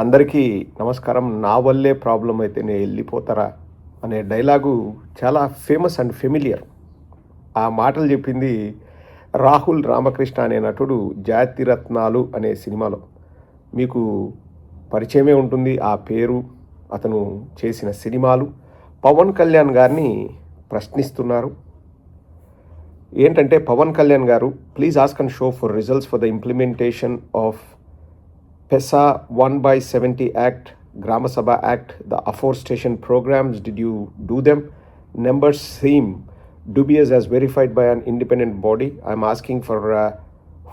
అందరికీ నమస్కారం. నా వల్లే ప్రాబ్లం అయితే నేను వెళ్ళిపోతారా అనే డైలాగు చాలా ఫేమస్ అండ్ ఫెమిలియర్. ఆ మాటలు చెప్పింది రాహుల్ రామకృష్ణ అనే నటుడు జాతిరత్నాలు అనే సినిమాలో. మీకు పరిచయమే ఉంటుంది ఆ పేరు, అతను చేసిన సినిమాలు. పవన్ కళ్యాణ్ గారిని ప్రశ్నిస్తున్నారు. ఏంటంటే పవన్ కళ్యాణ్ గారు, please ask and show for results for the implementation of PESA 1/70 Act, Grama Sabha Act, the afforestation programs. Did you do them? Numbers seem dubious as verified by an independent body. I'm asking for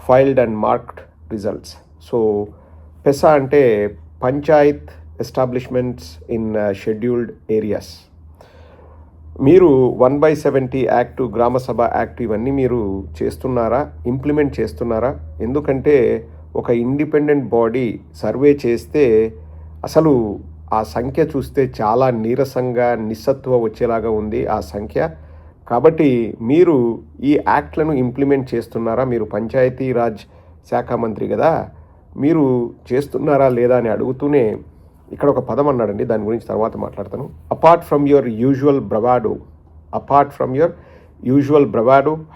filed and marked results. So, PESA ante Panchayat establishments in scheduled areas. మీరు 1/70 act, గ్రామ సభ act ఇవన్నీ మీరు చేస్తున్నారా, implement చేస్తున్నారా? ఎందుకంటే ఒక independent body survey చేస్తే అసలు ఆ సంఖ్య చూస్తే చాలా నీరసంగా నిస్సత్వ వచ్చేలాగా ఉంది ఆ సంఖ్య. కాబట్టి మీరు ఈ యాక్ట్లను ఇంప్లిమెంట్ చేస్తున్నారా? మీరు పంచాయతీరాజ్ శాఖ మంత్రి కదా, మీరు చేస్తున్నారా లేదా అని అడుగుతూనే ఇక్కడ ఒక పదం అన్నాడండి, దాని గురించి తర్వాత మాట్లాడతాను. Apart from your usual bravado,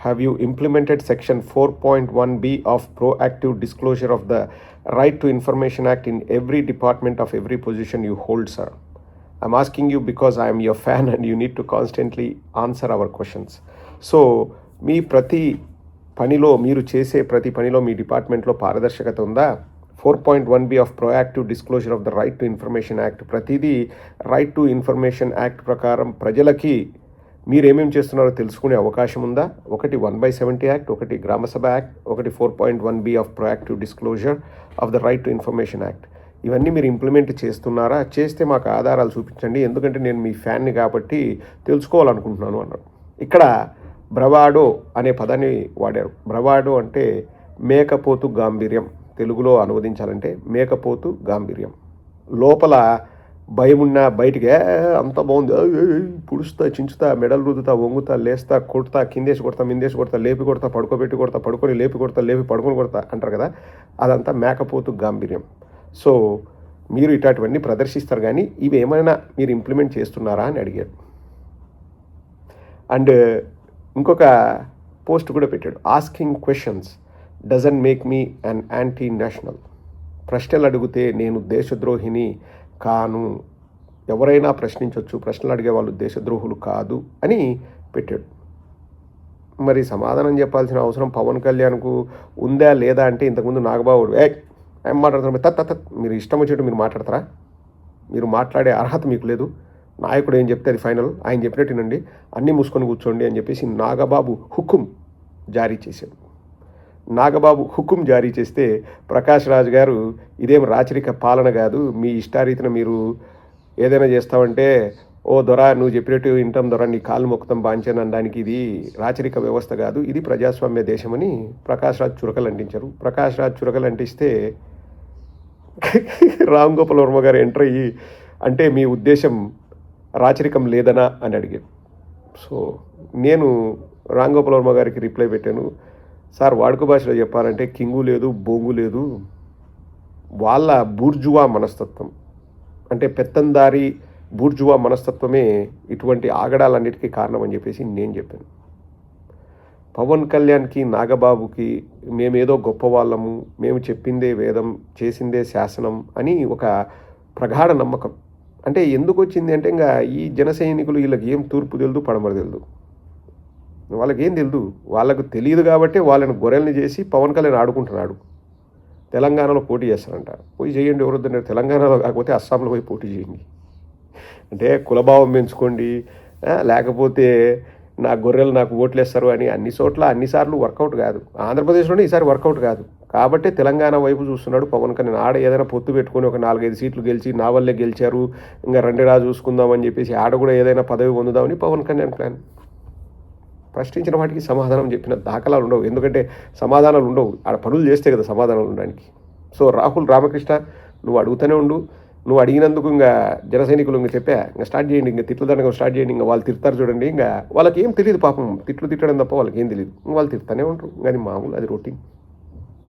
have you implemented section 4.1b of proactive disclosure of the Right to Information Act in every department of every position you hold, sir? I'm asking you because I am your fan and you need to constantly answer our questions. So, మీ ప్రతి పనిలో, మీరు చేసే ప్రతి పనిలో మీ డిపార్ట్మెంట్లో పారదర్శకత ఉందా? 4.1b of proactive disclosure of the right to information act, ప్రతిదీ రైట్ టు ఇన్ఫర్మేషన్ యాక్ట్ ప్రకారం ప్రజలకి మీరు ఏమేమి చేస్తున్నారో తెలుసుకునే అవకాశం ఉందా? ఒకటి 1/70 యాక్ట్, ఒకటి గ్రామసభ యాక్ట్, ఒకటి 4.1b of proactive disclosure of the right to information act. ఇవన్నీ మీరు ఇంప్లిమెంట్ చేస్తున్నారా? చేస్తే మాకు ఆధారాలు చూపించండి, ఎందుకంటే నేను మీ ఫ్యాన్ని కాబట్టి తెలుసుకోవాలనుకుంటున్నాను అన్నారు. ఇక్కడ బ్రవాడో అనే పదాన్ని వాడారు. బ్రవాడో అంటే మేకపోతు గాంభీర్యం, తెలుగులో అనువదించాలంటే మేకపోతు గాంభీర్యం. లోపల భయమున్నా బయటికి అంత బాగుంది, పుడుస్తా, చించుతా, మెడలు రుద్దుతా, వంగుతా, లేస్తా, కొడతా, కిందేసి కొడతా, మిందేసి కొడతా, లేపి కొడతా, పడుకోబెట్టి కొడతా, పడుకొని లేపి కొడతా, లేపి పడుకొని కొడతా అంటారు కదా, అదంతా మేకపోతు గాంభీర్యం. సో మీరు ఇట్లాంటివన్నీ ప్రదర్శిస్తారు, కానీ ఇవి ఏమైనా మీరు ఇంప్లిమెంట్ చేస్తున్నారా అని అడిగారు. అండ్ ఇంకొక పోస్ట్ కూడా పెట్టాడు, asking questions doesn't make me an anti national. ప్రశ్నలు అడిగితే నేను దేశద్రోహిని కాను, ఎవరైనా ప్రశ్నించవచ్చు, ప్రశ్నలు అడిగే వాళ్ళు దేశద్రోహులు కాదు అని పెట్టాడు. మరి సమాధానం చెప్పాల్సిన అవసరం పవన్ కళ్యాణ్కు ఉందా లేదా అంటే, ఇంతకుముందు నాగబాబుడు ఏం మాట్లాడుతున్నారు, మీరు ఇష్టం వచ్చేట్టు మీరు మాట్లాడతారా? మీరు మాట్లాడే అర్హత మీకు లేదు. నాయకుడు ఏం చెప్తే అది ఫైనల్, ఆయన చెప్పినట్టు వినండి, అన్నీ మూసుకొని కూర్చోండి అని చెప్పేసి నాగబాబు హుకుం జారీ చేశాడు. నాగబాబు హుకుం జారీ చేస్తే ప్రకాష్ రాజ్ గారు, ఇదేం రాచరిక పాలన కాదు, మీ ఇష్టారీతిన మీరు ఏదైనా చేస్తామంటే, ఓ దొర నువ్వు చెప్పినట్టు వింటాం దొర, నీ కాళ్ళు మొక్కుతాం బాంచాను అనడానికి ఇది రాచరిక వ్యవస్థ కాదు, ఇది ప్రజాస్వామ్య దేశమని ప్రకాష్ రాజ్ చురకలు అంటించారు. ప్రకాష్ రాజ్ చురకలు అంటిస్తే రామ్ గోపాల్ వర్మ గారు ఎంటర్ అయ్యి, అంటే మీ ఉద్దేశం రాచరికం లేదనా అని అడిగారు. సో నేను రామ్ గోపాల్ వర్మ గారికి రిప్లై పెట్టాను, సార్ వాడుక భాషలో చెప్పాలంటే కింగు లేదు, బొంగు లేదు, వాళ్ళ బూర్జువా మనస్తత్వం, అంటే పెత్తందారి బూర్జువా మనస్తత్వమే ఇటువంటి ఆగడాలన్నిటికీ కారణం అని చెప్పేసి నేను చెప్పాను. పవన్ కళ్యాణ్కి, నాగబాబుకి మేమేదో గొప్పవాళ్ళము, మేము చెప్పిందే వేదం, చేసిందే శాసనం అని ఒక ప్రగాఢ నమ్మకం. అంటే ఎందుకు వచ్చింది అంటే, ఇంకా ఈ జన సైనికులు వీళ్ళకి ఏం తూర్పు తెలియదు, పడమర తెలియదు, వాళ్ళకేం తెలియదు, వాళ్ళకు తెలియదు కాబట్టి వాళ్ళని గొర్రెల్ని చేసి పవన్ కళ్యాణ్ ఆడుకుంటున్నాడు. తెలంగాణలో పోటీ చేస్తారంట, పోయి చేయండి, ఎవరొద్దంటే తెలంగాణలో కాకపోతే అస్సాంలో పోయి పోటీ చేయండి. అంటే కులభావం పెంచుకోండి, లేకపోతే నా గొర్రెలు నాకు ఓట్లేస్తారు అని అన్ని చోట్ల అన్నిసార్లు వర్కౌట్ కాదు. ఆంధ్రప్రదేశ్లోనే ఈసారి వర్కౌట్ కాదు కాబట్టి తెలంగాణ వైపు చూస్తున్నాడు పవన్ కళ్యాణ్. ఆడ ఏదైనా పొత్తు పెట్టుకొని ఒక 4-5 సీట్లు గెలిచి నా వల్లే గెలిచారు, ఇంకా రెండేరా చూసుకుందామని చెప్పేసి ఆడ కూడా ఏదైనా పదవి పొందుదామని పవన్ కళ్యాణ్ ప్లాన్. ప్రశ్నించిన వాటికి సమాధానం చెప్పిన దాఖలాలు ఉండవు, ఎందుకంటే సమాధానాలు ఉండవు, ఆడ పనులు చేస్తే కదా సమాధానాలు ఉండడానికి. సో రాహుల్ రామకృష్ణ, నువ్వు అడుగుతూనే ఉండు, నువ్వు అడిగినందుకు ఇంకా జన సైనికులు ఇంకా చెప్పా, ఇంకా స్టార్ట్ చేయండి, ఇంకా తిట్ల దండగా స్టార్ట్ చేయండి, ఇంకా వాళ్ళు తిడతారు చూడండి, ఇంకా వాళ్ళకి ఏం తెలియదు పాపం, తిట్లు తిట్టడం తప్ప వాళ్ళకి ఏం తెలియదు, వాళ్ళు తిడతానే ఉంటారు, కానీ మామూలు అది రొటీన్.